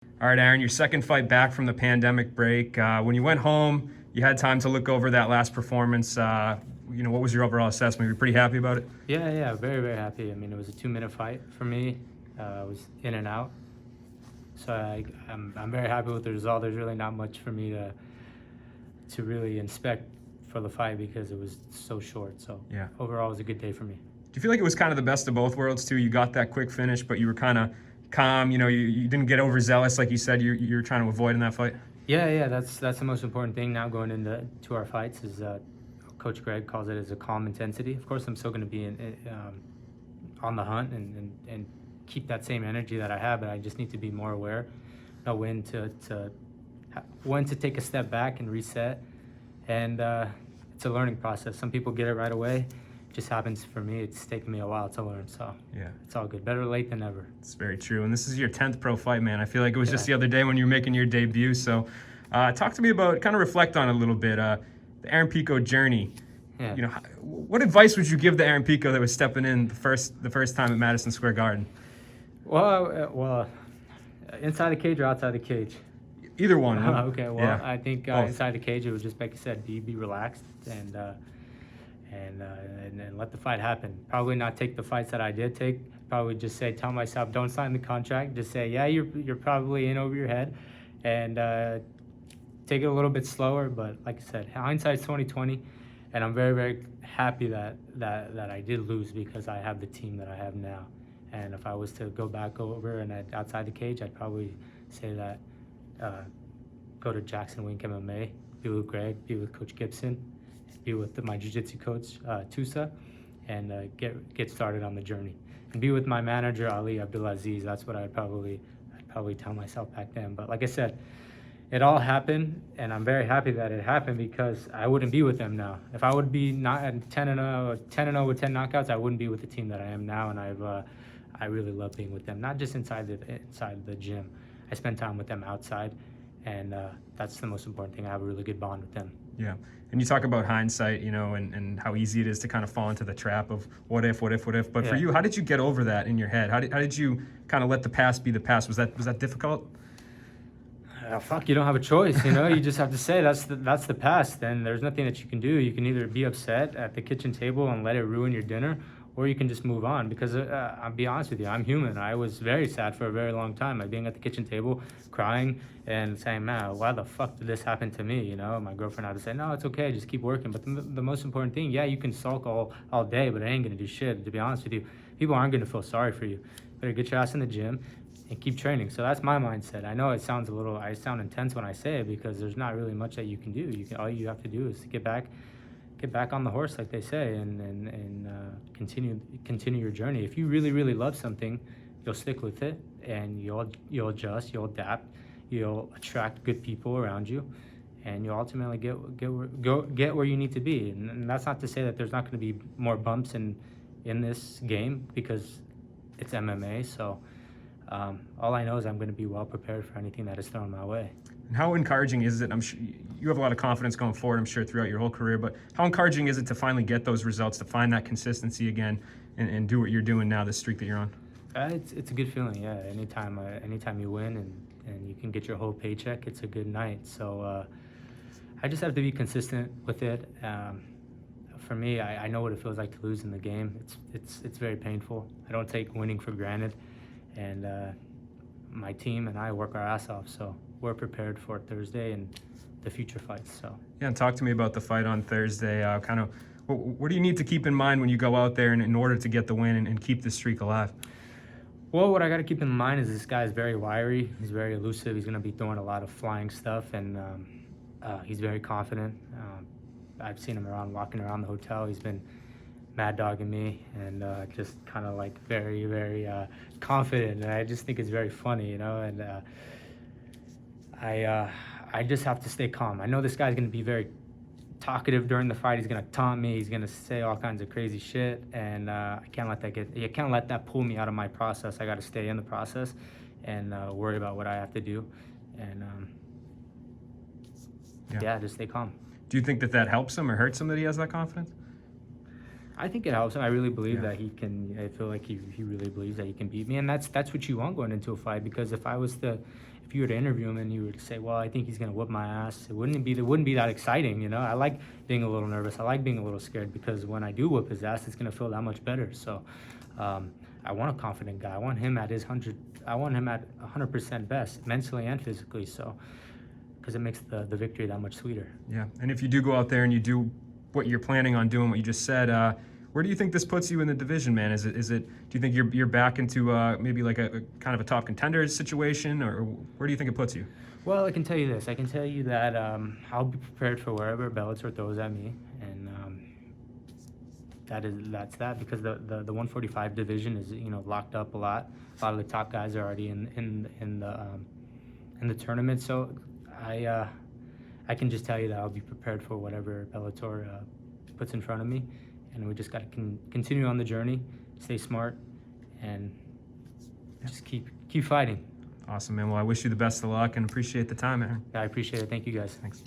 All right, Aaron, your second fight back from the pandemic break. When you went home, you had time to look over that last performance. What was your overall assessment? Were you pretty happy about it? Yeah, very, very happy. I mean, it was a 2-minute fight for me. I was in and out. So I'm very happy with the result. There's really not much for me to really inspect for the fight because it was so short. So Yeah. overall, it was a good day for me. Do you feel like it was kind of the best of both worlds too? You got that quick finish, but you were kind of calm. You didn't get overzealous like you said you're trying to avoid in that fight. Yeah, that's the most important thing now going into our fights is Coach Greg calls it as a calm intensity. Of course, I'm still going to be on the hunt and keep that same energy that I have, but I just need to be more aware, know when to take a step back and reset. And it's a learning process. Some people get it right away. It just happens for me. It's taken me a while to learn, so Yeah, it's all good. Better late than never. it's very true. And this is your 10th pro fight, man. I feel like it was just the other day when you were making your debut. So talk to me about, kind of reflect on it a little bit, the Aaron Pico journey. Yeah. What advice would you give to Aaron Pico that was stepping in the first time at Madison Square Garden? Well, inside the cage or outside the cage? Either one. Okay, well, Yeah. I think inside the cage it was just like you said, be relaxed and let the fight happen. Probably not take the fights that I did take. Probably just tell myself, don't sign the contract. Just say, yeah, you're probably in over your head, and take it a little bit slower. But like I said, hindsight's 20/20, and I'm very, very happy that I did lose because I have the team that I have now. And if I was to go back over and outside the cage, I'd probably say that go to JacksonWink MMA, be with Greg, be with Coach Gibson, be with my jiu-jitsu coach Tusa, and get started on the journey. And be with my manager Ali Abdulaziz. That's what I'd probably tell myself back then. But like I said, it all happened, and I'm very happy that it happened because I wouldn't be with them now. If I would be not at 10-0 with 10 knockouts, I wouldn't be with the team that I am now. And I really love being with them, not just inside the gym. I spend time with them outside, and that's the most important thing. I have a really good bond with them. Yeah. And you talk about hindsight, and how easy it is to kind of fall into the trap of what if. But for you, how did you get over that in your head? How did you kind of let the past be the past? Was that difficult? Fuck, you don't have a choice, You just have to say that's the past, and there's nothing that you can do. You can either be upset at the kitchen table and let it ruin your dinner, or you can just move on. Because I'll be honest with you, I'm human. I was very sad for a very long time, like being at the kitchen table, crying and saying, "Man, why the fuck did this happen to me?" My girlfriend had to say, "No, it's okay, just keep working." But the most important thing, yeah, you can sulk all day, but it ain't gonna do shit. To be honest with you, people aren't gonna feel sorry for you. Better get your ass in the gym and keep training. So that's my mindset. I know I sound intense when I say it because there's not really much that you can do. All you have to do is to get back on the horse, like they say, and continue your journey. If you really, really love something, you'll stick with it, and you'll adjust, you'll adapt, you'll attract good people around you, and you'll ultimately get where you need to be. And that's not to say that there's not going to be more bumps in this game because it's MMA. So all I know is I'm going to be well prepared for anything that is thrown my way. And how encouraging is it? I'm sure you have a lot of confidence going forward, I'm sure, throughout your whole career, but how encouraging is it to finally get those results, to find that consistency again and do what you're doing now, this streak that you're on? It's a good feeling, yeah. Anytime you win and you can get your whole paycheck, it's a good night. So I just have to be consistent with it. For me, I know what it feels like to lose in the game. It's very painful. I don't take winning for granted, and my team and I work our ass off. So we're prepared for Thursday and the future fights. So yeah, and talk to me about the fight on Thursday. What do you need to keep in mind when you go out there in order to get the win and keep this streak alive? Well, what I got to keep in mind is this guy is very wiry. He's very elusive. He's going to be throwing a lot of flying stuff, and he's very confident. I've seen him walking around the hotel. He's been mad dogging me and just kind of like very, very confident. And I just think it's very funny, and I just have to stay calm. I know this guy's going to be very talkative during the fight. He's going to taunt me. He's going to say all kinds of crazy shit, and I can't let that pull me out of my process. I got to stay in the process and worry about what I have to do, and just stay calm. Do you think that helps him or hurts him that he has that confidence? I think it helps him. I really believe that he can. I feel like he really believes that he can beat me, and that's what you want going into a fight. Because if I was if you were to interview him and you were to say, well, I think he's going to whip my ass, it wouldn't be that exciting, you know? I like being a little nervous. I like being a little scared, because when I do whip his ass, it's going to feel that much better. So I want a confident guy. I want him at 100% best, mentally and physically. So, because it makes the victory that much sweeter. Yeah, and if you do go out there and you do what you're planning on doing, what you just said, where do you think this puts you in the division, man? Is it? Do you think you're back into maybe like a kind of a top contender situation, or where do you think it puts you? Well, I can tell you this. I can tell you that I'll be prepared for wherever Bellator throws at me, and that's that. Because the 145 division is, you know, locked up a lot. A lot of the top guys are already in the tournament. So I can just tell you that I'll be prepared for whatever Bellator puts in front of me. And we just got to continue on the journey, stay smart, and just keep fighting. Awesome, man. Well, I wish you the best of luck and appreciate the time, man. Yeah, I appreciate it. Thank you, guys. Thanks.